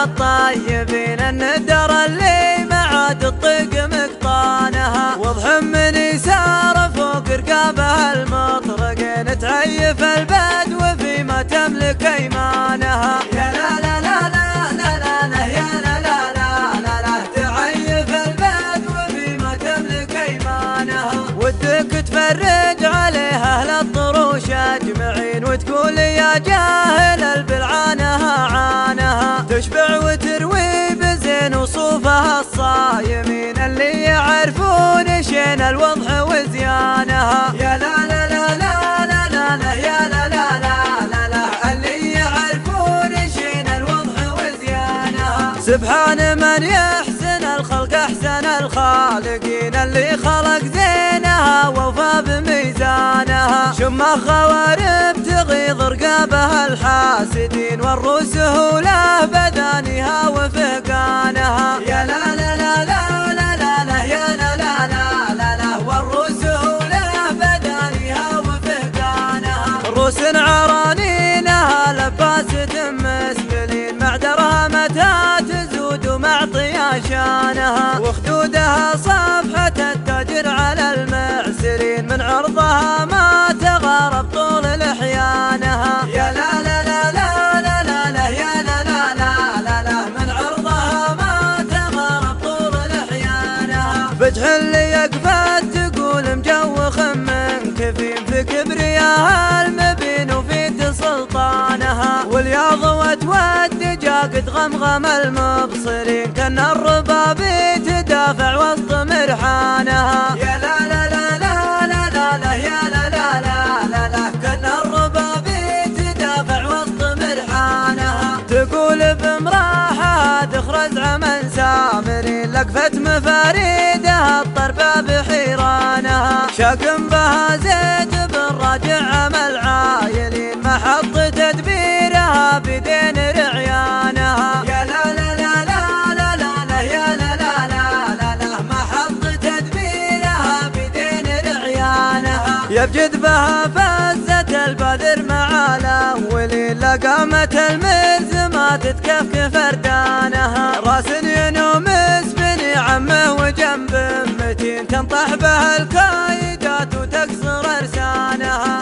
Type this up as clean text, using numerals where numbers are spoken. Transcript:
الطيبين الندر اللي ما عاد تطيق مقطانها، واضح من يسار فوق رقابها المطرقين تعيف البدو فيما تملك ايمانها. يا لا لا لا لا لا لا يا لا لا لا لا تعيف البدو فيما تملك ايمانها، ودك تفرج عليها اهل الطروش اجمعين وتقول يا جاهل البلعانها عانها، تشبع وتروي بزين وصوفها الصايمين اللي يعرفون شين الوضح وزيانها. يا لا لا لا لا لا لا لا يا لا لا لا لا لا اللي يعرفون شين الوضح وزيانها. سبحان من يحسن الخلق احسن الخالقين اللي خلق زينها ووفى بميزانها، شم خوارب تغيظ رقابها الحاسدين والروس هوله بذانها وفهقانها. يا لا لا لا لا لا لا لا يا لا لا لا لا لا والروس هوله بذانها وفهقانها. روس عرانينها لباسة مسبلين مع درهمتها تزود ومعطيها شانها، وخدودها صفحة التاجر على المعسرين من عرضها ما تغارب طول لحيانها. يا لا لا لا لا لا لا لا يا لا لا لا لا لا من عرضها ما تغارب طول لحيانها. فتح اللي يقفت تقول مجوخ من كفين في كبرياها المبين وفي سلطانها، والياض وتودجا قد غمغم المبصرين كان الرباب تدافع وسط مرحانها. يا لا لا لا لا لا لا لا يا لا لا لا لا لا كان الرباب تدافع وسط مرحانها، تقول بمراحها تخرج عمن سامرين لقفت مفاريدها الطرفة بحيرانها، شاكم بها زيد بالراجع عمل عايلين محط تدبيرها بدين رعيانها. يا لا لا لا لا لا لا لا يا لا لا لا لا لا محط تدبيرها بدين رعيانها، يبجد بها فزة البذر مع الاولين لقامت الملزمات تكفكف فردانها، راس ينوم بني عمه وجنب متين تنطح بها الكايدات وتكسر ارسانها.